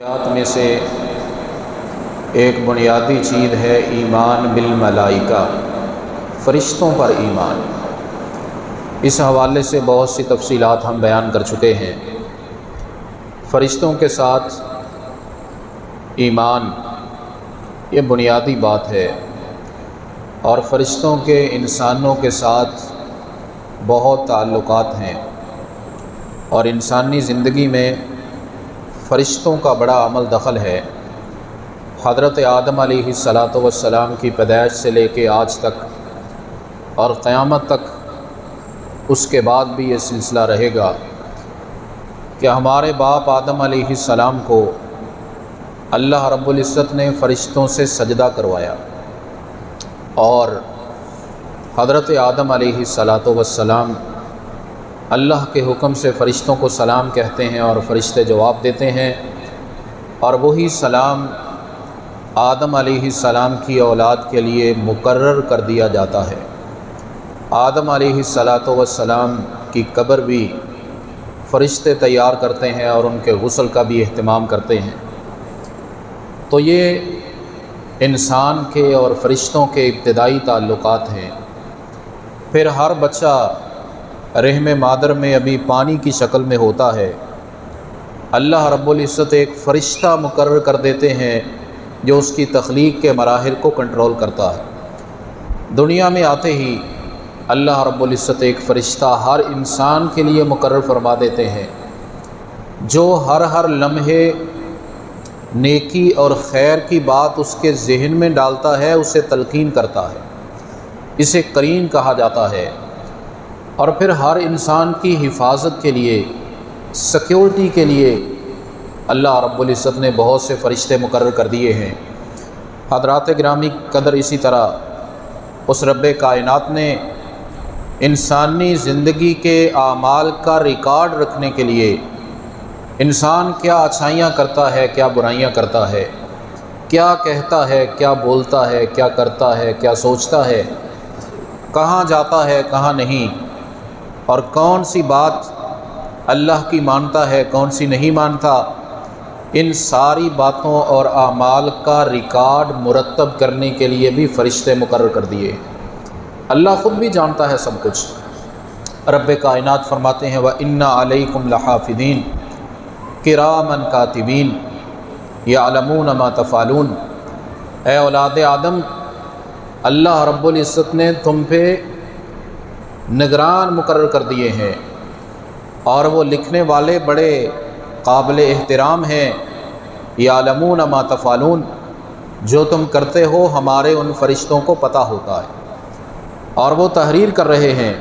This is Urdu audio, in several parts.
حیات میں سے ایک بنیادی چیز ہے ایمان بالملائکہ، فرشتوں پر ایمان۔ اس حوالے سے بہت سی تفصیلات ہم بیان کر چکے ہیں۔ فرشتوں کے ساتھ ایمان یہ بنیادی بات ہے، اور فرشتوں کے انسانوں کے ساتھ بہت تعلقات ہیں، اور انسانی زندگی میں فرشتوں کا بڑا عمل دخل ہے۔ حضرت آدم علیہ السلام کی پیدائش سے لے کے آج تک اور قیامت تک اس کے بعد بھی یہ سلسلہ رہے گا کہ ہمارے باپ آدم علیہ السلام کو اللہ رب العزت نے فرشتوں سے سجدہ کروایا، اور حضرت آدم علیہ السلام اللہ کے حکم سے فرشتوں کو سلام کہتے ہیں اور فرشتے جواب دیتے ہیں، اور وہی سلام آدم علیہ السلام کی اولاد کے لیے مقرر کر دیا جاتا ہے۔ آدم علیہ السلام کی قبر بھی فرشتے تیار کرتے ہیں اور ان کے غسل کا بھی اہتمام کرتے ہیں۔ تو یہ انسان کے اور فرشتوں کے ابتدائی تعلقات ہیں۔ پھر ہر بچہ رحم مادر میں ابھی پانی کی شکل میں ہوتا ہے، اللہ رب العزت ایک فرشتہ مقرر کر دیتے ہیں جو اس کی تخلیق کے مراحل کو کنٹرول کرتا ہے۔ دنیا میں آتے ہی اللہ رب العزت ایک فرشتہ ہر انسان کے لیے مقرر فرما دیتے ہیں، جو ہر لمحے نیکی اور خیر کی بات اس کے ذہن میں ڈالتا ہے، اسے تلقین کرتا ہے، اسے قرین کہا جاتا ہے۔ اور پھر ہر انسان کی حفاظت کے لیے، سیکیورٹی کے لیے اللہ رب العزت نے بہت سے فرشتے مقرر کر دیے ہیں۔ حضرات گرامی قدر، اسی طرح اس رب کائنات نے انسانی زندگی کے اعمال کا ریکارڈ رکھنے کے لیے انسان کیا اچھائیاں کرتا ہے، کیا برائیاں کرتا ہے، کیا کہتا ہے، کیا بولتا ہے، کیا کرتا ہے، کیا سوچتا ہے، کہاں جاتا ہے، کہاں نہیں، اور کون سی بات اللہ کی مانتا ہے، کون سی نہیں مانتا، ان ساری باتوں اور اعمال کا ریکارڈ مرتب کرنے کے لیے بھی فرشتے مقرر کر دیے۔ اللہ خود بھی جانتا ہے سب کچھ۔ رب کائنات فرماتے ہیں وَإِنَّ عَلَيْكُمْ لَحَافِظِينَ كِرَامًا كَاتِبِينَ يَعْلَمُونَ مَا تَفْعَلُونَ۔ اے اولاد آدم، اللہ رب العزت نے تم پہ نگران مقرر کر دیے ہیں، اور وہ لکھنے والے بڑے قابل احترام ہیں۔ یعلمون ما تفعلون، جو تم کرتے ہو ہمارے ان فرشتوں کو پتہ ہوتا ہے، اور وہ تحریر کر رہے ہیں۔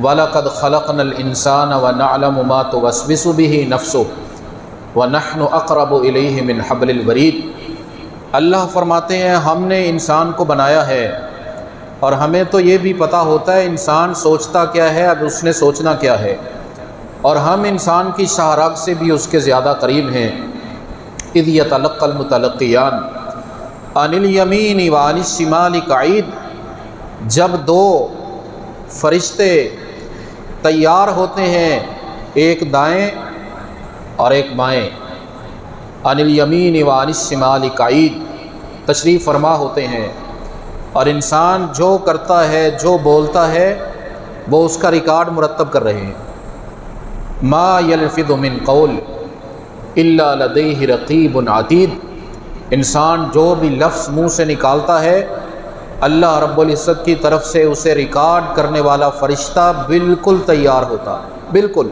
وَلَقَدْ خَلَقْنَا الْإِنسَانَ وَنَعْلَمُ مَا تُوَسْوِسُ بِهِ نَفْسُهُ وَنَحْنُ أَقْرَبُ إِلَيْهِ مِنْ حَبْلِ الْوَرِيدِ۔ اللہ فرماتے ہیں ہم نے انسان کو بنایا ہے، اور ہمیں تو یہ بھی پتہ ہوتا ہے انسان سوچتا کیا ہے، اب اس نے سوچنا کیا ہے، اور ہم انسان کی شاہ راگ سے بھی اس کے زیادہ قریب ہیں۔ اِذْ يَتَلَقَّى الْمُتَلَقِّيَانِ عَنِ الْيَمِينِ وَعَنِ الشِّمَالِ قَعِيدٌ، جب دو فرشتے تیار ہوتے ہیں، ایک دائیں اور ایک بائیں، عَنِ الْيَمِينِ وَعَنِ الشِّمَالِ قَعِيدٌ تشریف فرما ہوتے ہیں، اور انسان جو کرتا ہے، جو بولتا ہے، وہ اس کا ریکارڈ مرتب کر رہے ہیں۔ ما یلفظ من قول الا لدیہ رقیب عتید، انسان جو بھی لفظ منہ سے نکالتا ہے، اللہ رب العزت کی طرف سے اسے ریکارڈ کرنے والا فرشتہ بالکل تیار ہوتا ہے، بالکل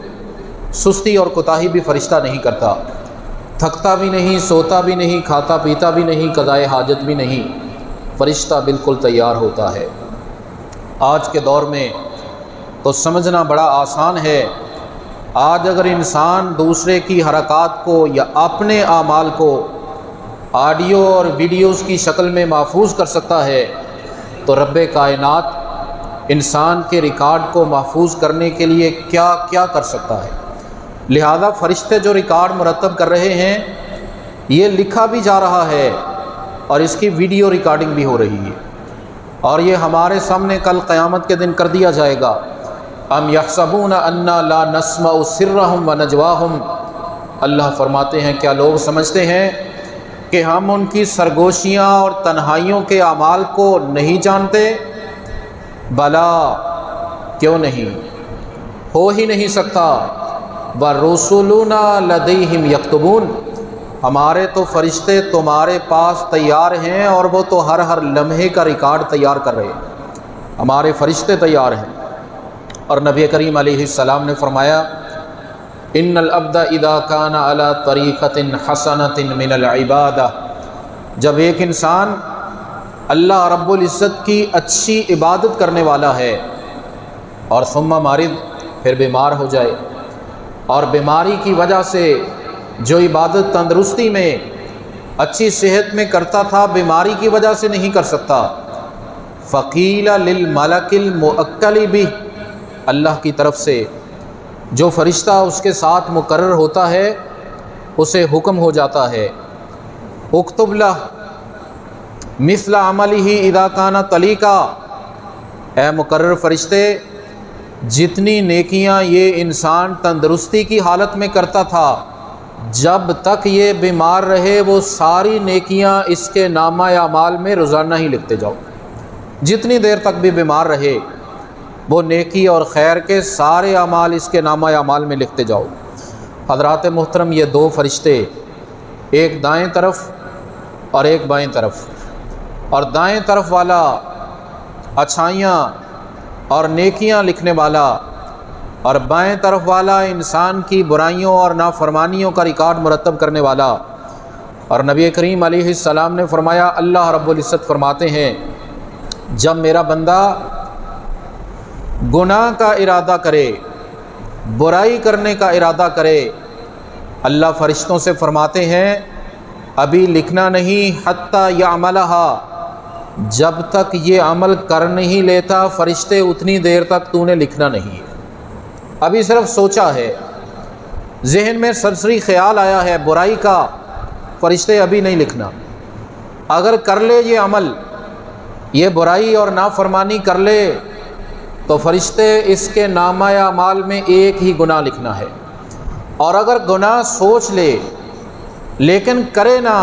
سستی اور کوتاہی بھی فرشتہ نہیں کرتا، تھکتا بھی نہیں، سوتا بھی نہیں، کھاتا پیتا بھی نہیں، قضائے حاجت بھی نہیں، فرشتہ بالکل تیار ہوتا ہے۔ آج کے دور میں تو سمجھنا بڑا آسان ہے۔ آج اگر انسان دوسرے کی حرکات کو یا اپنے اعمال کو آڈیو اور ویڈیوز کی شکل میں محفوظ کر سکتا ہے، تو رب کائنات انسان کے ریکارڈ کو محفوظ کرنے کے لیے کیا کیا کر سکتا ہے۔ لہذا فرشتے جو ریکارڈ مرتب کر رہے ہیں، یہ لکھا بھی جا رہا ہے اور اس کی ویڈیو ریکارڈنگ بھی ہو رہی ہے، اور یہ ہمارے سامنے کل قیامت کے دن کر دیا جائے گا۔ ام یحسبون انا لا نسمع سرهم ونجواهم اللہ فرماتے ہیں کیا لوگ سمجھتے ہیں کہ ہم ان کی سرگوشیاں اور تنہائیوں کے اعمال کو نہیں جانتے؟ بلا، کیوں نہیں، ہو ہی نہیں سکتا۔ وَرُسُلُنَا لَدَيْهِمْ يَكْتُبُونَ، ہمارے تو فرشتے تمہارے پاس تیار ہیں اور وہ تو ہر لمحے کا ریکارڈ تیار کر رہے ہیں، ہمارے فرشتے تیار ہیں۔ اور نبی کریم علیہ السلام نے فرمایا ان العبد اذا كان على طریقۃ حسنۃ من العبادہ، جب ایک انسان اللہ رب العزت کی اچھی عبادت کرنے والا ہے اور ثم مرض، پھر بیمار ہو جائے، اور بیماری کی وجہ سے جو عبادت تندرستی میں اچھی صحت میں کرتا تھا بیماری کی وجہ سے نہیں کر سکتا، فقیل للملک الموکل بہ، اللہ کی طرف سے جو فرشتہ اس کے ساتھ مقرر ہوتا ہے اسے حکم ہو جاتا ہے اکتب لہ مثل عملہ اذا کان طلیقا، اے مقرر فرشتے جتنی نیکیاں یہ انسان تندرستی کی حالت میں کرتا تھا جب تک یہ بیمار رہے وہ ساری نیکیاں اس کے نامہ اعمال میں روزانہ ہی لکھتے جاؤ، جتنی دیر تک بھی بیمار رہے وہ نیکی اور خیر کے سارے اعمال اس کے نامہ اعمال میں لکھتے جاؤ۔ حضرات محترم، یہ دو فرشتے، ایک دائیں طرف اور ایک بائیں طرف، اور دائیں طرف والا اچھائیاں اور نیکیاں لکھنے والا اور بائیں طرف والا انسان کی برائیوں اور نافرمانیوں کا ریکارڈ مرتب کرنے والا۔ اور نبی کریم علیہ السلام نے فرمایا اللہ رب العزت فرماتے ہیں جب میرا بندہ گناہ کا ارادہ کرے، برائی کرنے کا ارادہ کرے، اللہ فرشتوں سے فرماتے ہیں ابھی لکھنا نہیں حتی یعملہا، جب تک یہ عمل کر نہیں لیتا فرشتے اتنی دیر تک تو نے لکھنا نہیں ہے، ابھی صرف سوچا ہے، ذہن میں سرسری خیال آیا ہے برائی کا، فرشتے ابھی نہیں لکھنا، اگر کر لے یہ عمل، یہ برائی اور نافرمانی کر لے تو فرشتے اس کے نامہ اعمال میں ایک ہی گناہ لکھنا ہے، اور اگر گناہ سوچ لے لیکن کرے نہ،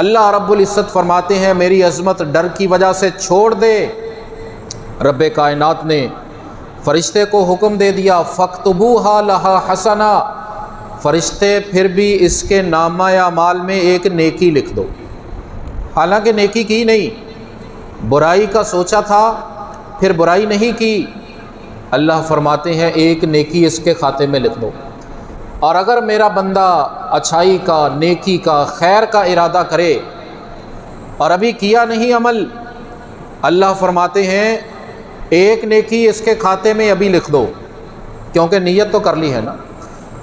اللہ رب العزت فرماتے ہیں میری عظمت ڈر کی وجہ سے چھوڑ دے، رب کائنات نے فرشتے کو حکم دے دیا فَاكْتُبُوهَا لَهَا حَسَنًا، فرشتے پھر بھی اس کے نامہ اعمال میں ایک نیکی لکھ دو، حالانکہ نیکی کی نہیں، برائی کا سوچا تھا پھر برائی نہیں کی، اللہ فرماتے ہیں ایک نیکی اس کے کھاتے میں لکھ دو، اور اگر میرا بندہ اچھائی کا، نیکی کا، خیر کا ارادہ کرے اور ابھی کیا نہیں عمل، اللہ فرماتے ہیں ایک نیکی اس کے کھاتے میں ابھی لکھ دو، کیونکہ نیت تو کر لی ہے نا،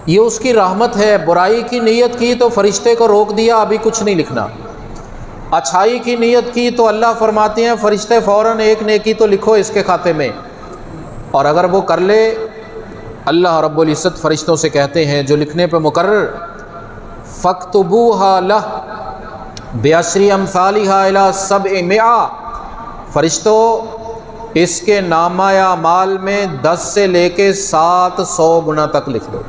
یہ اس کی رحمت ہے، برائی کی نیت کی تو فرشتے کو روک دیا ابھی کچھ نہیں لکھنا، اچھائی کی نیت کی تو اللہ فرماتے ہیں فرشتے فوراً ایک نیکی تو لکھو اس کے کھاتے میں، اور اگر وہ کر لے اللہ رب العزت فرشتوں سے کہتے ہیں جو لکھنے پہ مقرر فَاكْتُبُوهَا لَهُ بِعَشْرِ أَمْثَالِهَا إِلَىٰ 700، فرشتوں اس کے نامہ اعمال میں 10 سے لے کے 700 گنا تک لکھ دو،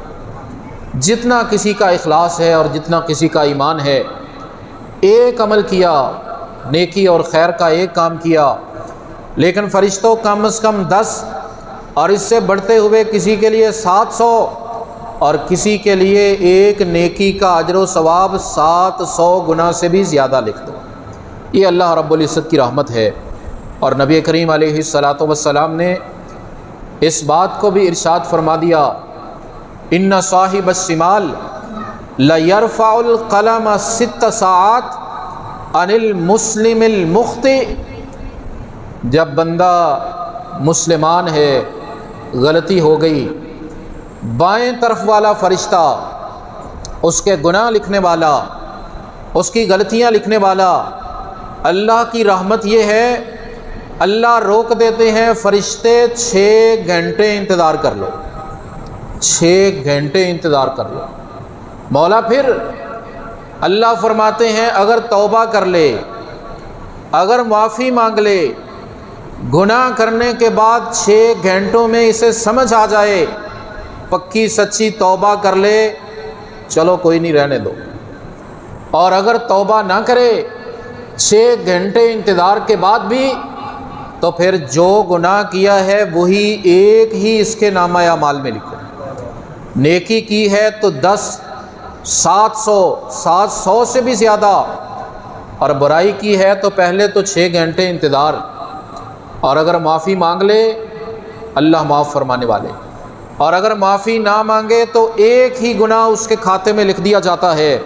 جتنا کسی کا اخلاص ہے اور جتنا کسی کا ایمان ہے، ایک عمل کیا، نیکی اور خیر کا ایک کام کیا، لیکن فرشتوں کم از کم 10 اور اس سے بڑھتے ہوئے کسی کے لیے 700 اور کسی کے لیے ایک نیکی کا اجر و ثواب 700 گنا سے بھی زیادہ لکھ دو، یہ اللہ رب العزت کی رحمت ہے۔ اور نبی کریم علیہ الصلاۃ والسلام نے اس بات کو بھی ارشاد فرما دیا ان صاحب الشمال لیرفع القلم 6 ساعات عن المسلم المخطئ، جب بندہ مسلمان ہے غلطی ہو گئی، بائیں طرف والا فرشتہ اس کے گناہ لکھنے والا، اس کی غلطیاں لکھنے والا، اللہ کی رحمت یہ ہے اللہ روک دیتے ہیں فرشتے 6 گھنٹے انتظار کر لو، 6 گھنٹے انتظار کر لو، مولا پھر اللہ فرماتے ہیں اگر توبہ کر لے، اگر معافی مانگ لے، گناہ کرنے کے بعد 6 گھنٹوں میں اسے سمجھ آ جائے، پکی سچی توبہ کر لے، چلو کوئی نہیں رہنے دو، اور اگر توبہ نہ کرے 6 گھنٹے انتظار کے بعد بھی تو پھر جو گناہ کیا ہے وہی ایک ہی اس کے نامہ اعمال میں لکھو۔ نیکی کی ہے تو 10، 700 سے بھی زیادہ، اور برائی کی ہے تو پہلے تو 6 گھنٹے انتظار، اور اگر معافی مانگ لے اللہ معاف فرمانے والے، اور اگر معافی نہ مانگے تو ایک ہی گناہ اس کے کھاتے میں لکھ دیا جاتا ہے۔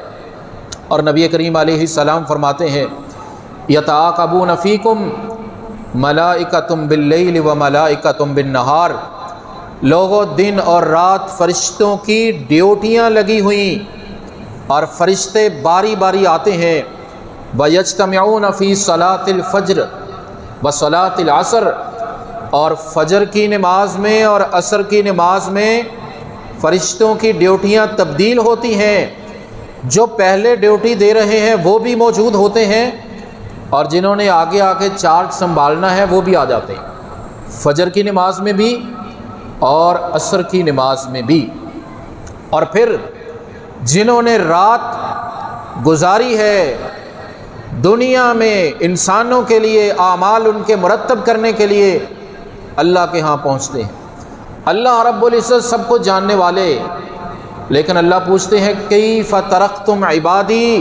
اور نبی کریم علیہ السلام فرماتے ہیں یتعاقبون فیکم ملائکۃ باللیل و ملائکۃ بالنہار، لوگوں دن اور رات فرشتوں کی ڈیوٹیاں لگی ہوئیں، اور فرشتے باری باری آتے ہیں۔ وَيَجْتَمِعُونَ فِي صَلَاةِ الْفَجْرِ وَصَلَاةِ الْعَصْرِ، اور فجر کی نماز میں اور عصر کی نماز میں فرشتوں کی ڈیوٹیاں تبدیل ہوتی ہیں۔ جو پہلے ڈیوٹی دے رہے ہیں وہ بھی موجود ہوتے ہیں، اور جنہوں نے آگے آگے چارج سنبھالنا ہے وہ بھی آ جاتے ہیں، فجر کی نماز میں بھی اور عصر کی نماز میں بھی۔ اور پھر جنہوں نے رات گزاری ہے دنیا میں انسانوں کے لیے اعمال ان کے مرتب کرنے کے لیے، اللہ کے ہاں پہنچتے ہیں۔ اللہ رب العزت سب کو جاننے والے، لیکن اللہ پوچھتے ہیں کیف ترکتم عبادی،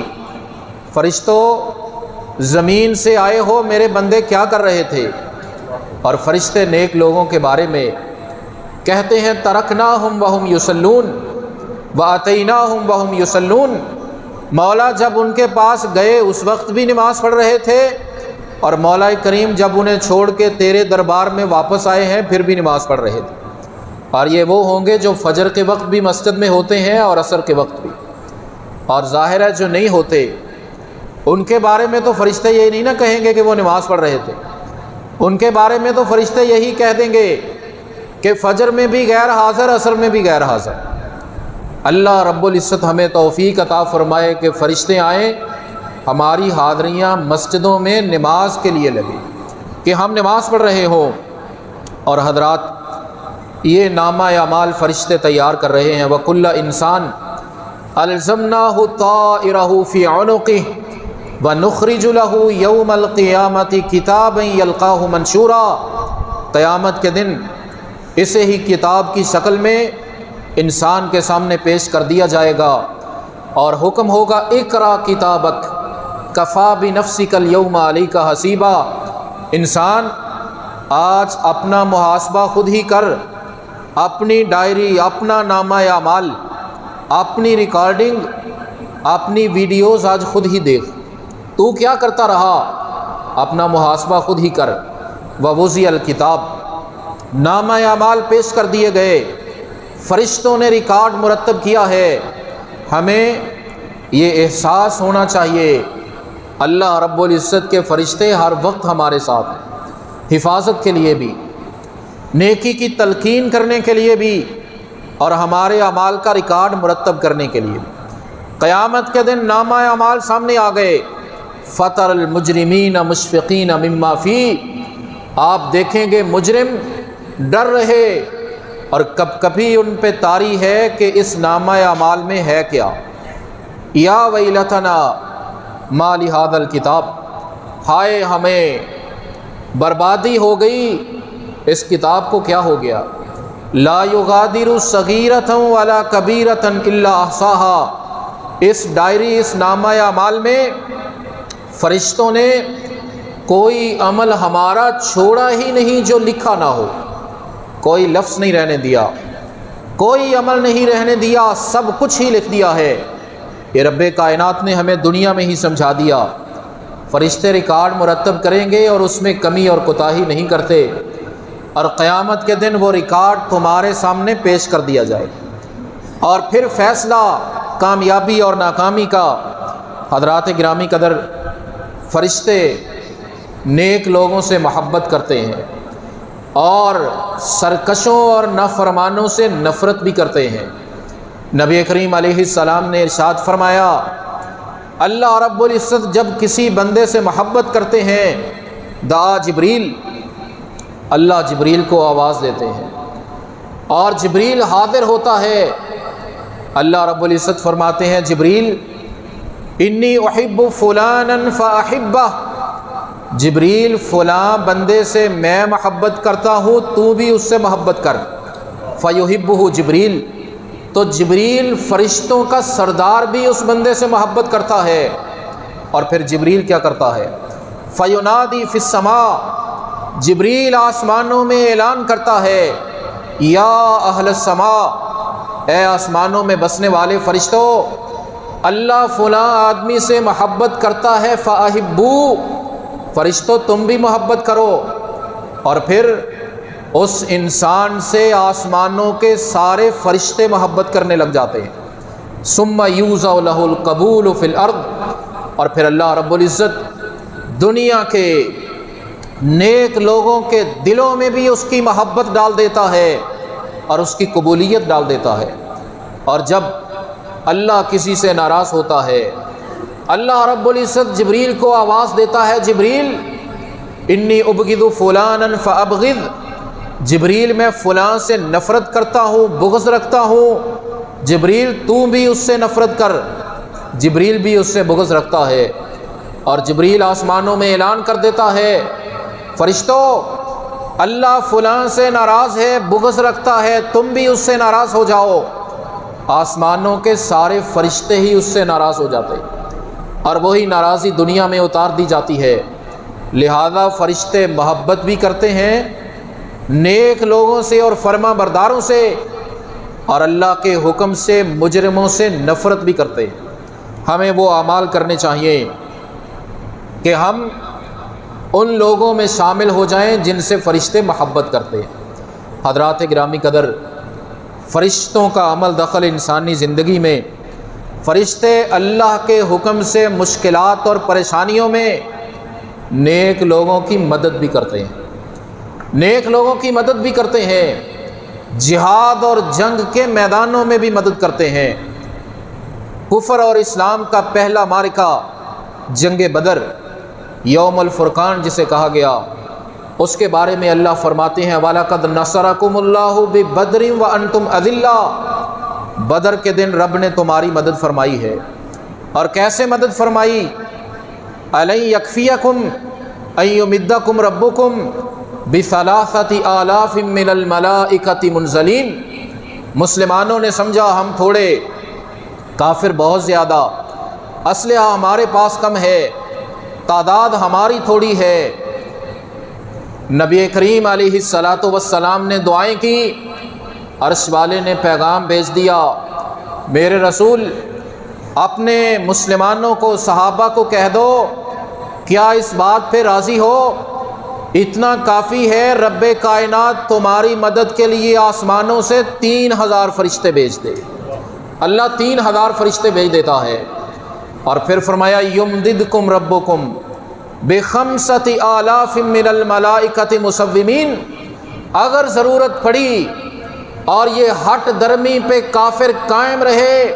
فرشتوں زمین سے آئے ہو، میرے بندے کیا کر رہے تھے؟ اور فرشتے نیک لوگوں کے بارے میں کہتے ہیں ترکناہم وہم یصلون واتیناہم وہم یصلون، مولا جب ان کے پاس گئے اس وقت بھی نماز پڑھ رہے تھے، اور مولا کریم جب انہیں چھوڑ کے تیرے دربار میں واپس آئے ہیں پھر بھی نماز پڑھ رہے تھے۔ اور یہ وہ ہوں گے جو فجر کے وقت بھی مسجد میں ہوتے ہیں اور عصر کے وقت بھی، اور ظاہر ہے جو نہیں ہوتے ان کے بارے میں تو فرشتے یہ نہیں نہ کہیں گے کہ وہ نماز پڑھ رہے تھے، ان کے بارے میں تو فرشتے یہی کہہ دیں گے کہ فجر میں بھی غیر حاضر، عصر میں بھی غیر حاضر۔ اللہ رب العزت ہمیں توفیق عطا فرمائے کہ فرشتے آئیں، ہماری حاضریاں مسجدوں میں نماز کے لیے لگے کہ ہم نماز پڑھ رہے ہوں۔ اور حضرات یہ نامہ اعمال فرشتے تیار کر رہے ہیں۔ وَكُلَّ إِنسَانٍ أَلْزَمْنَاهُ طَائِرَهُ فِي عُنُقِهِ وَنُخْرِجُ لَهُ يَوْمَ الْقِيَامَةِ كِتَابًا يَلْقَاهُ مَنشُورًا، قیامت کے دن اسے ہی کتاب کی شکل میں انسان کے سامنے پیش کر دیا جائے گا، اور حکم ہوگا اقرا کتابک کفا بنفسک اليوم علیک حسیبا، انسان آج اپنا محاسبہ خود ہی کر، اپنی ڈائری، اپنا نامہ اعمال، اپنی ریکارڈنگ، اپنی ویڈیوز آج خود ہی دیکھ، تو کیا کرتا رہا، اپنا محاسبہ خود ہی کر۔ ووضع الکتاب، نامہ اعمال پیش کر دیے گئے، فرشتوں نے ریکارڈ مرتب کیا ہے۔ ہمیں یہ احساس ہونا چاہیے اللہ رب العزت کے فرشتے ہر وقت ہمارے ساتھ ہیں، حفاظت کے لیے بھی، نیکی کی تلقین کرنے کے لیے بھی، اور ہمارے اعمال کا ریکارڈ مرتب کرنے کے لیے بھی۔ قیامت کے دن نامہ اعمال سامنے آ گئے، فَتَرَ الْمُجْرِمِينَ مُشْفِقِينَ مِمَّا فِيهِ، آپ دیکھیں گے مجرم ڈر رہے اور کبھی ان پہ طاری ہے کہ اس نامہ اعمال میں ہے کیا۔ یا ویلتنا ما لہذا الکتاب، ہائے ہمیں بربادی ہو گئی، اس کتاب کو کیا ہو گیا۔ لا یغادر صغیرۃ ولا کبیرۃ الا احصاها، اس ڈائری، اس نامہ اعمال میں فرشتوں نے کوئی عمل ہمارا چھوڑا ہی نہیں جو لکھا نہ ہو، کوئی لفظ نہیں رہنے دیا، کوئی عمل نہیں رہنے دیا، سب کچھ ہی لکھ دیا ہے۔ یہ رب کائنات نے ہمیں دنیا میں ہی سمجھا دیا، فرشتے ریکارڈ مرتب کریں گے اور اس میں کمی اور کوتاہی نہیں کرتے، اور قیامت کے دن وہ ریکارڈ تمہارے سامنے پیش کر دیا جائے، اور پھر فیصلہ کامیابی اور ناکامی کا۔ حضرات گرامی قدر، فرشتے نیک لوگوں سے محبت کرتے ہیں اور سرکشوں اور نافرمانوں سے نفرت بھی کرتے ہیں۔ نبی کریم علیہ السلام نے ارشاد فرمایا، اللہ رب العزت جب کسی بندے سے محبت کرتے ہیں دعا جبریل، اللہ جبریل کو آواز دیتے ہیں، اور جبریل حاضر ہوتا ہے اللہ رب العزت فرماتے ہیں جبریل انی احب فلانا فاحبہ، جبریل فلاں بندے سے میں محبت کرتا ہوں، تو بھی اس سے محبت کر۔ فیحبہ جبریل، تو جبریل فرشتوں کا سردار بھی اس بندے سے محبت کرتا ہے۔ اور پھر جبریل کیا کرتا ہے؟ فینادی فی السماء، جبریل آسمانوں میں اعلان کرتا ہے یا اہل السماء، اے آسمانوں میں بسنے والے فرشتوں، اللہ فلاں آدمی سے محبت کرتا ہے، فاحبو، فرشتوں تم بھی محبت کرو۔ اور پھر اس انسان سے آسمانوں کے سارے فرشتے محبت کرنے لگ جاتے ہیں۔ ثم یوزع لہ القبول فی الارض، اور پھر اللہ رب العزت دنیا کے نیک لوگوں کے دلوں میں بھی اس کی محبت ڈال دیتا ہے اور اس کی قبولیت ڈال دیتا ہے۔ اور جب اللہ کسی سے ناراض ہوتا ہے، اللہ رب العزت جبریل کو آواز دیتا ہے، جبریل انی ابغض فلانا فابغض، جبریل میں فلاں سے نفرت کرتا ہوں، بغض رکھتا ہوں، جبریل تو بھی اس سے نفرت کر۔ جبریل بھی اس سے بغض رکھتا ہے، اور جبریل آسمانوں میں اعلان کر دیتا ہے فرشتوں، اللہ فلاں سے ناراض ہے، بغض رکھتا ہے، تم بھی اس سے ناراض ہو جاؤ۔ آسمانوں کے سارے فرشتے ہی اس سے ناراض ہو جاتے اور وہی ناراضی دنیا میں اتار دی جاتی ہے۔ لہذا فرشتے محبت بھی کرتے ہیں نیک لوگوں سے اور فرما برداروں سے، اور اللہ کے حکم سے مجرموں سے نفرت بھی کرتے ہیں۔ ہمیں وہ اعمال کرنے چاہیے کہ ہم ان لوگوں میں شامل ہو جائیں جن سے فرشتے محبت کرتے ہیں۔ حضرات گرامی قدر، فرشتوں کا عمل دخل انسانی زندگی میں، فرشتے اللہ کے حکم سے مشکلات اور پریشانیوں میں نیک لوگوں کی مدد بھی کرتے ہیں، نیک لوگوں کی مدد بھی کرتے ہیں، جہاد اور جنگ کے میدانوں میں بھی مدد کرتے ہیں۔ کفر اور اسلام کا پہلا معرکہ جنگ بدر، یوم الفرقان جسے کہا گیا، اس کے بارے میں اللہ فرماتے ہیں وَلَقَدْ نَصَرَكُمُ اللَّهُ بِبَدْرٍ وَأَنْتُمْ أَذِلَّةٌ، بدر کے دن رب نے تمہاری مدد فرمائی ہے۔ اور کیسے مدد فرمائی؟ أَلَنْ يَكْفِيَكُمْ أَنْ يُمِدَّكُمْ رَبُّكُمْ بِثَلَاثَةِ آلَافٍ مِّنَ الْمَلَائِكَةِ مُنزَلِينَ، مسلمانوں نے سمجھا ہم تھوڑے، کافر بہت زیادہ، اسلحہ ہمارے پاس کم ہے، تعداد ہماری تھوڑی ہے۔ نبی کریم علیہ السلام نے دعائیں کی، عرش والے نے پیغام بھیج دیا، میرے رسول اپنے مسلمانوں کو، صحابہ کو کہہ دو، کیا اس بات پہ راضی ہو؟ اتنا کافی ہے، رب کائنات تمہاری مدد کے لیے آسمانوں سے 3000 فرشتے بھیج دے۔ اللہ 3000 فرشتے بھیج دیتا ہے۔ اور پھر فرمایا یمددکم ربکم بخمسۃ آلاف من الملائکۃ مسومین، اگر ضرورت پڑی اور یہ ہٹ درمی پہ کافر قائم رہے،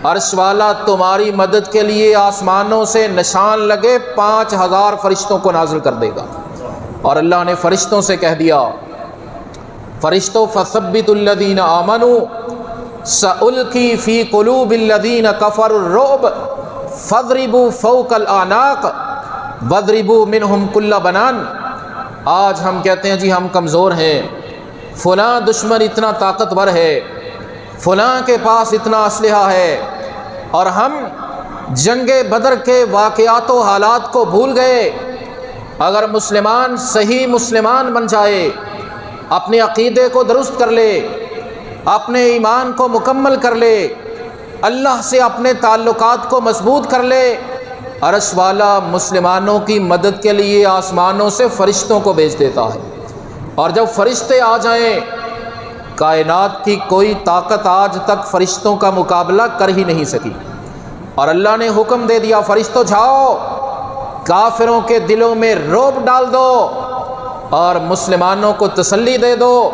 عرش والا تمہاری مدد کے لیے آسمانوں سے نشان لگے 5000 فرشتوں کو نازل کر دے گا۔ اور اللہ نے فرشتوں سے کہہ دیا، فرشتوں فثبتوا الذین آمنوا سألقی فی قلوب الذین کفروا الرعب فاضربوا فوق الاعناق واضربوا منہم کل بنان۔ آج ہم کہتے ہیں جی ہم کمزور ہیں، فلاں دشمن اتنا طاقتور ہے، فلاں کے پاس اتنا اسلحہ ہے، اور ہم جنگ بدر کے واقعات و حالات کو بھول گئے۔ اگر مسلمان صحیح مسلمان بن جائے، اپنے عقیدے کو درست کر لے، اپنے ایمان کو مکمل کر لے، اللہ سے اپنے تعلقات کو مضبوط کر لے، عرش والا مسلمانوں کی مدد کے لیے آسمانوں سے فرشتوں کو بھیج دیتا ہے۔ اور جب فرشتے آ جائیں، کائنات کی کوئی طاقت آج تک فرشتوں کا مقابلہ کر ہی نہیں سکی۔ اور اللہ نے حکم دے دیا، فرشتوں جاؤ، کافروں کے دلوں میں رعب ڈال دو اور مسلمانوں کو تسلی دے دو،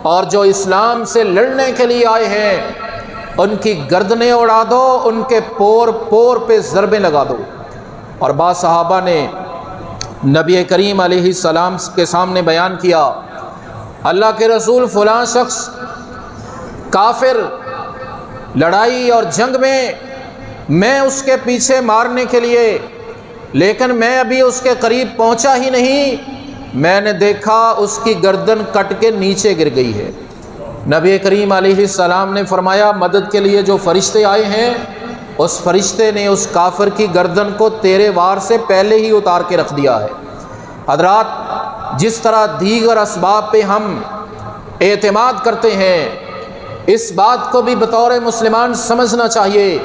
اور جو اسلام سے لڑنے کے لیے آئے ہیں ان کی گردنیں اڑا دو، ان کے پور پور پہ ضربیں لگا دو۔ اور بعض صحابہ نے نبی کریم علیہ السلام کے سامنے بیان کیا، اللہ کے رسول فلاں شخص کافر لڑائی اور جنگ میں اس کے پیچھے مارنے کے لیے، لیکن میں ابھی اس کے قریب پہنچا ہی نہیں، میں نے دیکھا اس کی گردن کٹ کے نیچے گر گئی ہے۔ نبی کریم علیہ السلام نے فرمایا مدد کے لیے جو فرشتے آئے ہیں، اس فرشتے نے اس کافر کی گردن کو تیرے وار سے پہلے ہی اتار کے رکھ دیا ہے۔ حضرات، جس طرح دیگر اسباب پہ ہم اعتماد کرتے ہیں، اس بات کو بھی بطور مسلمان سمجھنا چاہیے،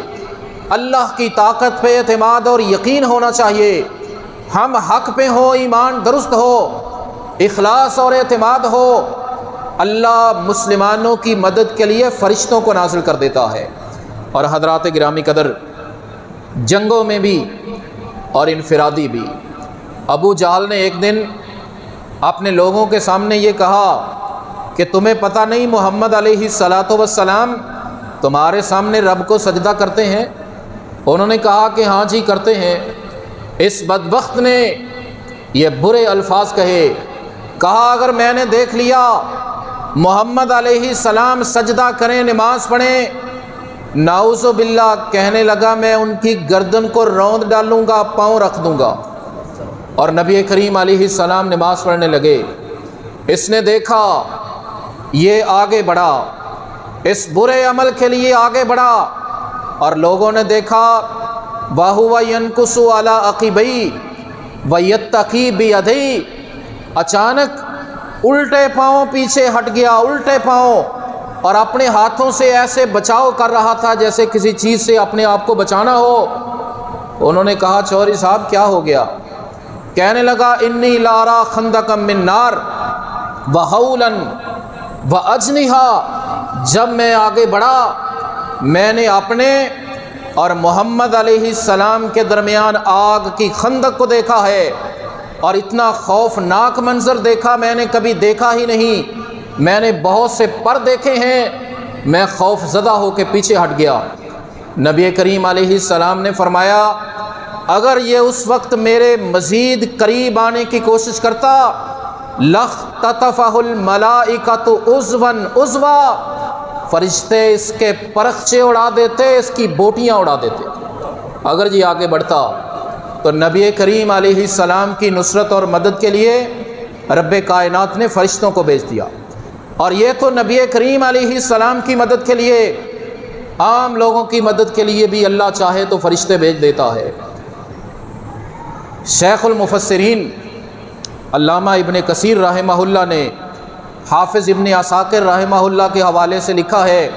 اللہ کی طاقت پہ اعتماد اور یقین ہونا چاہیے۔ ہم حق پہ ہو، ایمان درست ہو، اخلاص اور اعتماد ہو، اللہ مسلمانوں کی مدد کے لیے فرشتوں کو نازل کر دیتا ہے۔ اور حضرات گرامی قدر، جنگوں میں بھی اور انفرادی بھی، ابو جہل نے ایک دن اپنے لوگوں کے سامنے یہ کہا کہ تمہیں پتہ نہیں محمد علیہ السلام تمہارے سامنے رب کو سجدہ کرتے ہیں؟ انہوں نے کہا کہ ہاں جی کرتے ہیں۔ اس بدبخت نے یہ برے الفاظ کہے، کہا اگر میں نے دیکھ لیا محمد علیہ السلام سجدہ کریں، نماز پڑھیں، نعوذ باللہ، کہنے لگا میں ان کی گردن کو روند ڈالوں گا، پاؤں رکھ دوں گا۔ اور نبی کریم علیہ السلام نماز پڑھنے لگے۔ اس نے دیکھا یہ آگے بڑھا، اس برے عمل کے لیے آگے بڑھا، اور لوگوں نے دیکھا وَهُوَ يَنْكُسُ عَلَىٰ عَقِبَيْهِ وَيَتَّقِي بِيَدَيْهِ، اچانک الٹے پاؤں پیچھے ہٹ گیا، الٹے پاؤں، اور اپنے ہاتھوں سے ایسے بچاؤ کر رہا تھا جیسے کسی چیز سے اپنے آپ کو بچانا ہو۔ انہوں نے کہا چوہدری صاحب کیا ہو گیا؟ کہنے لگا انی لارا خندقا من نار وحولا واجنحا، جب میں آگے بڑھا میں نے اپنے اور محمد علیہ السلام کے درمیان آگ کی خندق کو دیکھا ہے، اور اتنا خوفناک منظر دیکھا میں نے کبھی دیکھا ہی نہیں۔ میں نے بہت سے پر دیکھے ہیں، میں خوف زدہ ہو کے پیچھے ہٹ گیا۔ نبی کریم علیہ السلام نے فرمایا اگر یہ اس وقت میرے مزید قریب آنے کی کوشش کرتا لَاخْتَطَفَهُ الْمَلَائِكَةُ عُضْوًا عُضْوًا، فرشتے اس کے پرخچے اڑا دیتے، اس کی بوٹیاں اڑا دیتے۔ اگر یہ آگے بڑھتا تو نبی کریم علیہ السلام کی نصرت اور مدد کے لیے رب کائنات نے فرشتوں کو بھیج دیا، اور یہ تو نبی کریم علیہ السلام کی مدد کے لیے، عام لوگوں کی مدد کے لیے بھی اللہ چاہے تو فرشتے بھیج دیتا ہے۔ شیخ المفسرین علامہ ابن کثیر رحمہ اللہ نے حافظ ابن عساکر رحمہ اللہ کے حوالے سے لکھا ہے،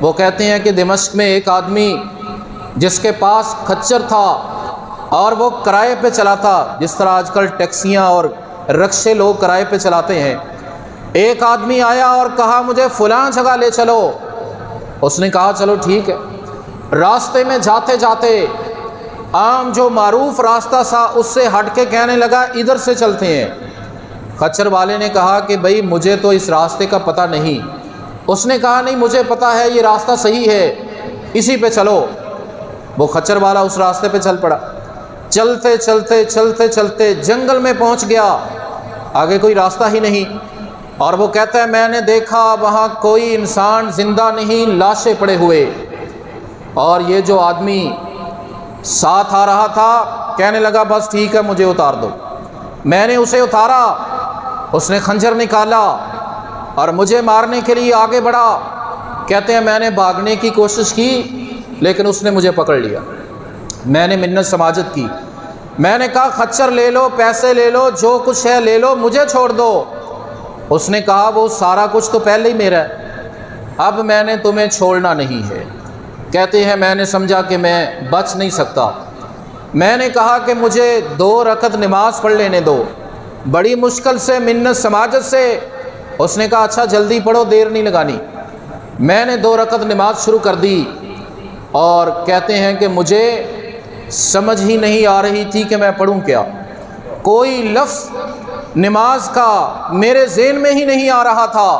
وہ کہتے ہیں کہ دمشق میں ایک آدمی جس کے پاس کھچر تھا اور وہ کرائے پہ چلاتا، جس طرح آج کل ٹیکسیاں اور رکشے لوگ کرائے پہ چلاتے ہیں، ایک آدمی آیا اور کہا مجھے فلاں جگہ لے چلو۔ اس نے کہا چلو ٹھیک ہے۔ راستے میں جاتے جاتے عام جو معروف راستہ تھا اس سے ہٹ کے کہنے لگا ادھر سے چلتے ہیں۔ کھچر والے نے کہا کہ بھئی مجھے تو اس راستے کا پتہ نہیں۔ اس نے کہا نہیں مجھے پتہ ہے، یہ راستہ صحیح ہے، اسی پہ چلو۔ وہ کھچر والا اس راستے پہ چل پڑا، چلتے چلتے چلتے چلتے جنگل میں پہنچ گیا، آگے کوئی راستہ ہی نہیں، اور وہ کہتا ہے میں نے دیکھا وہاں کوئی انسان زندہ نہیں، لاشیں پڑے ہوئے، اور یہ جو آدمی ساتھ آ رہا تھا کہنے لگا بس ٹھیک ہے مجھے اتار دو۔ میں نے اسے اتارا، اس نے خنجر نکالا اور مجھے مارنے کے لیے آگے بڑھا۔ کہتے ہیں میں نے بھاگنے کی کوشش کی لیکن اس نے مجھے پکڑ لیا۔ میں نے منت سماجت کی، میں نے کہا خچر لے لو، پیسے لے لو، جو کچھ ہے لے لو، مجھے چھوڑ دو۔ اس نے کہا وہ سارا کچھ تو پہلے ہی میرا ہے، اب میں نے تمہیں چھوڑنا نہیں ہے۔ کہتے ہیں میں نے سمجھا کہ میں بچ نہیں سکتا، میں نے کہا کہ مجھے 2 رکعت نماز پڑھ لینے دو، بڑی مشکل سے منت سماجت سے۔ اس نے کہا اچھا جلدی پڑھو، دیر نہیں لگانی۔ میں نے 2 رکعت نماز شروع کر دی، اور کہتے ہیں کہ مجھے سمجھ ہی نہیں آ رہی تھی کہ میں پڑھوں کیا، کوئی لفظ نماز کا میرے ذہن میں ہی نہیں آ رہا تھا۔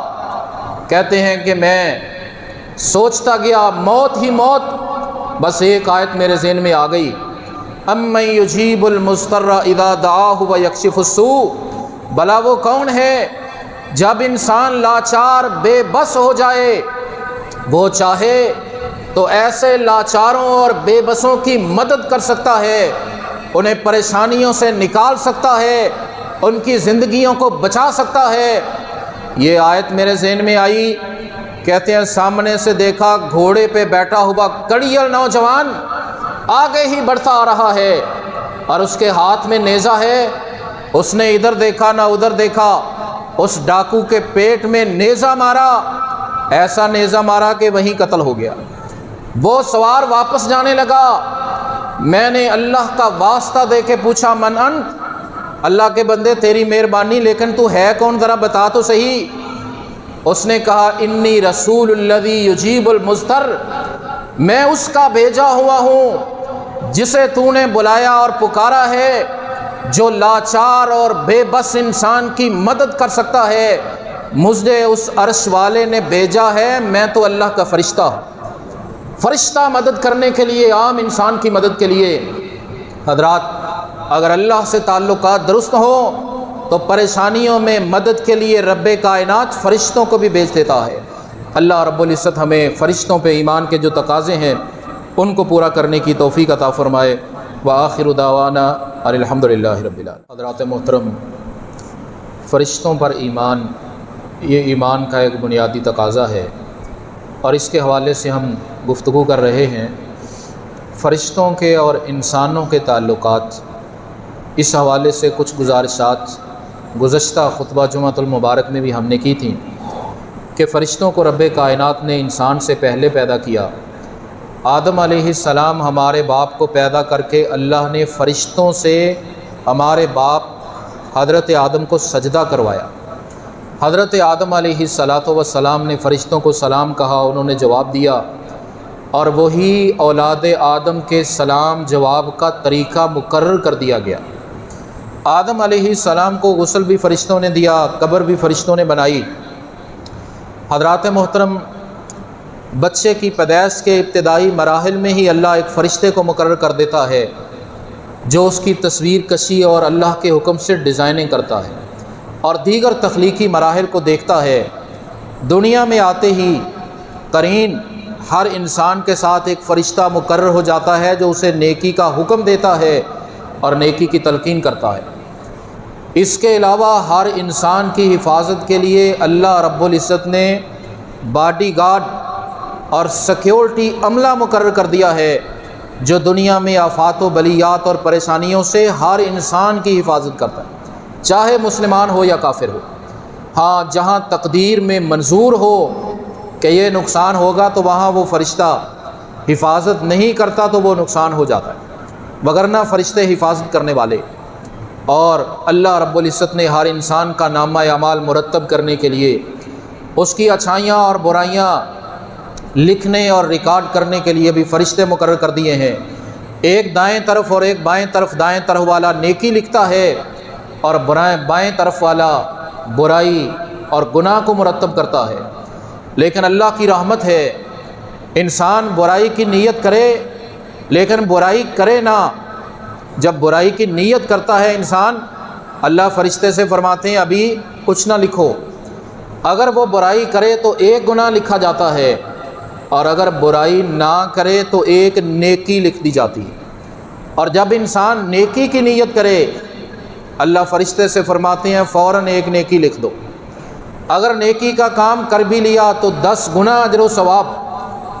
کہتے ہیں کہ میں سوچتا گیا موت ہی موت، بس ایک آیت میرے ذہن میں آ گئی، اَمَّن يُجِيبُ الْمُضْطَرَّ اِذَا دَعَاهُ وَيَكْشِفُ السُّوءَ، بھلا وہ کون ہے جب انسان لاچار بے بس ہو جائے، وہ چاہے تو ایسے لاچاروں اور بے بسوں کی مدد کر سکتا ہے، انہیں پریشانیوں سے نکال سکتا ہے، ان کی زندگیوں کو بچا سکتا ہے۔ یہ آیت میرے ذہن میں آئی، کہتے ہیں سامنے سے دیکھا گھوڑے پہ بیٹھا ہوا کڑیل نوجوان آگے ہی بڑھتا آ رہا ہے اور اس کے ہاتھ میں نیزہ ہے۔ اس نے ادھر دیکھا نہ ادھر دیکھا، اس ڈاکو کے پیٹ میں نیزہ مارا، ایسا نیزہ مارا کہ وہیں قتل ہو گیا۔ وہ سوار واپس جانے لگا، میں نے اللہ کا واسطہ دے کے پوچھا من انت، اللہ کے بندے تیری مہربانی لیکن تو ہے کون، ذرا بتا تو صحیح۔ اس نے کہا انی رسول الذی یجیب المضطر، میں اس کا بھیجا ہوا ہوں جسے تو نے بلایا اور پکارا ہے، جو لاچار اور بے بس انسان کی مدد کر سکتا ہے۔ مجھے اس عرش والے نے بھیجا ہے، میں تو اللہ کا فرشتہ ہوں، فرشتہ مدد کرنے کے لیے، عام انسان کی مدد کے لیے۔ حضرات، اگر اللہ سے تعلقات درست ہوں تو پریشانیوں میں مدد کے لیے رب کائنات فرشتوں کو بھی بھیج دیتا ہے۔ اللہ رب العزت ہمیں فرشتوں پہ ایمان کے جو تقاضے ہیں ان کو پورا کرنے کی توفیق عطا فرمائے۔ وآخر دعوانا الحمدللہ رب العالمین۔ حضرات محترم، فرشتوں پر ایمان یہ ایمان کا ایک بنیادی تقاضا ہے، اور اس کے حوالے سے ہم گفتگو کر رہے ہیں فرشتوں کے اور انسانوں کے تعلقات۔ اس حوالے سے کچھ گزارشات گزشتہ خطبہ جمعۃ المبارک میں بھی ہم نے کی تھیں کہ فرشتوں کو رب کائنات نے انسان سے پہلے پیدا کیا۔ آدم علیہ السلام ہمارے باپ کو پیدا کر کے اللہ نے فرشتوں سے ہمارے باپ حضرت آدم کو سجدہ کروایا۔ حضرت آدم علیہ السلام نے فرشتوں کو سلام کہا، انہوں نے جواب دیا، اور وہی اولاد آدم کے سلام جواب کا طریقہ مقرر کر دیا گیا۔ آدم علیہ السلام کو غسل بھی فرشتوں نے دیا، قبر بھی فرشتوں نے بنائی۔ حضرات محترم، بچے کی پیدائش کے ابتدائی مراحل میں ہی اللہ ایک فرشتے کو مقرر کر دیتا ہے جو اس کی تصویر کشی اور اللہ کے حکم سے ڈیزائننگ کرتا ہے اور دیگر تخلیقی مراحل کو دیکھتا ہے۔ دنیا میں آتے ہی قرین ہر انسان کے ساتھ ایک فرشتہ مقرر ہو جاتا ہے جو اسے نیکی کا حکم دیتا ہے اور نیکی کی تلقین کرتا ہے۔ اس کے علاوہ ہر انسان کی حفاظت کے لیے اللہ رب العزت نے باڈی گارڈ اور سیکیورٹی عملہ مقرر کر دیا ہے جو دنیا میں آفات و بلیات اور پریشانیوں سے ہر انسان کی حفاظت کرتا ہے، چاہے مسلمان ہو یا کافر ہو۔ ہاں، جہاں تقدیر میں منظور ہو کہ یہ نقصان ہوگا تو وہاں وہ فرشتہ حفاظت نہیں کرتا تو وہ نقصان ہو جاتا ہے، وگرنہ فرشتے حفاظت کرنے والے۔ اور اللہ رب العزت نے ہر انسان کا نامہ اعمال مرتب کرنے کے لیے، اس کی اچھائیاں اور برائیاں لکھنے اور ریکارڈ کرنے کے لیے بھی فرشتے مقرر کر دیے ہیں۔ ایک دائیں طرف اور ایک بائیں طرف، دائیں طرف والا نیکی لکھتا ہے اور بائیں طرف والا برائی اور گناہ کو مرتب کرتا ہے۔ لیکن اللہ کی رحمت ہے، انسان برائی کی نیت کرے لیکن برائی کرے نہ۔ جب برائی کی نیت کرتا ہے انسان، اللہ فرشتے سے فرماتے ہیں ابھی کچھ نہ لکھو۔ اگر وہ برائی کرے تو ایک گناہ لکھا جاتا ہے، اور اگر برائی نہ کرے تو ایک نیکی لکھ دی جاتی ہے۔ اور جب انسان نیکی کی نیت کرے، اللہ فرشتے سے فرماتے ہیں فوراً ایک نیکی لکھ دو۔ اگر نیکی کا کام کر بھی لیا تو 10 گنا اجر و ثواب،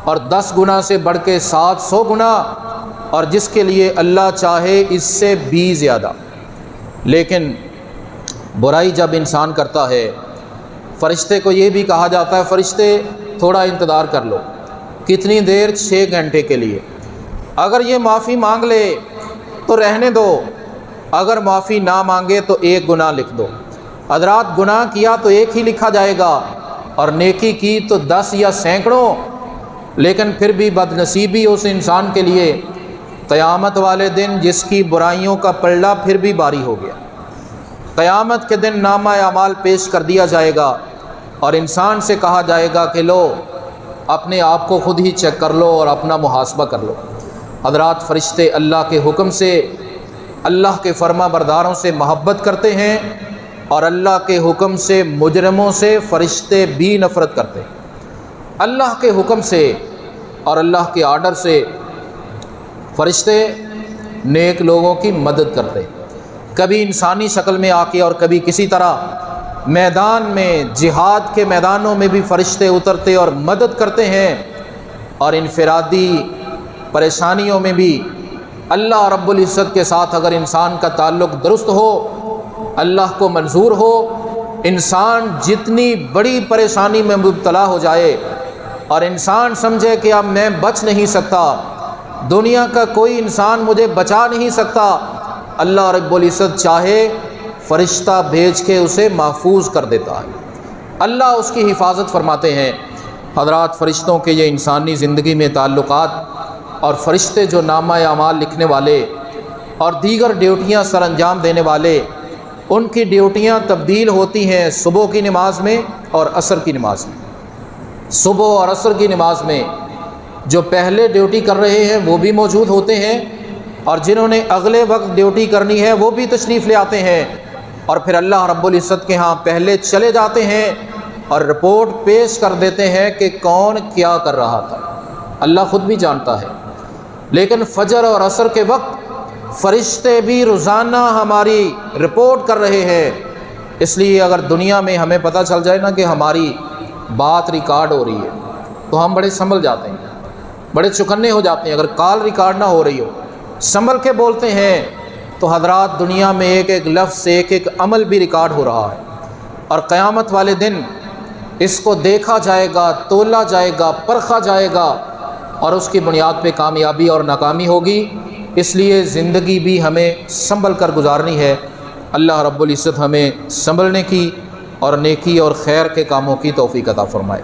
اور 10 گنا سے بڑھ کے 700 گنا، اور جس کے لیے اللہ چاہے اس سے بھی زیادہ۔ لیکن برائی جب انسان کرتا ہے، فرشتے کو یہ بھی کہا جاتا ہے فرشتے تھوڑا انتظار کر لو۔ کتنی دیر؟ 6 گھنٹے کے لیے۔ اگر یہ معافی مانگ لے تو رہنے دو، اگر معافی نہ مانگے تو ایک گناہ لکھ دو۔ حضرات، گناہ کیا تو ایک ہی لکھا جائے گا، اور نیکی کی تو 10 یا سینکڑوں۔ لیکن پھر بھی بد نصیبی اس انسان کے لیے قیامت والے دن جس کی برائیوں کا پلڑا پھر بھی باری ہو گیا۔ قیامت کے دن نامہ اعمال پیش کر دیا جائے گا اور انسان سے کہا جائے گا کہ لو اپنے آپ کو خود ہی چیک کر لو اور اپنا محاسبہ کر لو۔ حضرات، فرشتے اللہ کے حکم سے، اللہ کے فرما برداروں سے محبت کرتے ہیں، اور اللہ کے حکم سے مجرموں سے فرشتے بھی نفرت کرتے ہیں۔ اللہ کے حکم سے اور اللہ کے آرڈر سے فرشتے نیک لوگوں کی مدد کرتے، کبھی انسانی شکل میں آ کے اور کبھی کسی طرح میدان میں، جہاد کے میدانوں میں بھی فرشتے اترتے اور مدد کرتے ہیں، اور انفرادی پریشانیوں میں بھی اللہ رب العزت کے ساتھ اگر انسان کا تعلق درست ہو، اللہ کو منظور ہو، انسان جتنی بڑی پریشانی میں مبتلا ہو جائے اور انسان سمجھے کہ اب میں بچ نہیں سکتا، دنیا کا کوئی انسان مجھے بچا نہیں سکتا، اللہ رب العزت چاہے فرشتہ بھیج کے اسے محفوظ کر دیتا ہے، اللہ اس کی حفاظت فرماتے ہیں۔ حضرات، فرشتوں کے یہ انسانی زندگی میں تعلقات اور فرشتے جو نامہ اعمال لکھنے والے اور دیگر ڈیوٹیاں سر انجام دینے والے، ان کی ڈیوٹیاں تبدیل ہوتی ہیں صبح کی نماز میں اور عصر کی نماز میں۔ صبح اور عصر کی نماز میں جو پہلے ڈیوٹی کر رہے ہیں وہ بھی موجود ہوتے ہیں، اور جنہوں نے اگلے وقت ڈیوٹی کرنی ہے وہ بھی تشریف لے آتے ہیں، اور پھر اللہ رب العزت کے ہاں پہلے چلے جاتے ہیں اور رپورٹ پیش کر دیتے ہیں کہ کون کیا کر رہا تھا، اللہ خود بھی جانتا ہے۔ لیکن فجر اور عصر کے وقت فرشتے بھی روزانہ ہماری رپورٹ کر رہے ہیں، اس لیے اگر دنیا میں ہمیں پتہ چل جائے نا کہ ہماری بات ریکارڈ ہو رہی ہے تو ہم بڑے سنبھل جاتے ہیں، بڑے چوکنے ہو جاتے ہیں۔ اگر کال ریکارڈ نہ ہو رہی ہو، سنبھل کے بولتے ہیں، تو حضرات دنیا میں ایک ایک لفظ سے ایک ایک عمل بھی ریکارڈ ہو رہا ہے، اور قیامت والے دن اس کو دیکھا جائے گا، تولا جائے گا، پرکھا جائے گا، اور اس کی بنیاد پہ کامیابی اور ناکامی ہوگی۔ اس لیے زندگی بھی ہمیں سنبھل کر گزارنی ہے۔ اللہ رب العزت ہمیں سنبھلنے کی اور نیکی اور خیر کے کاموں کی توفیق عطا فرمائے۔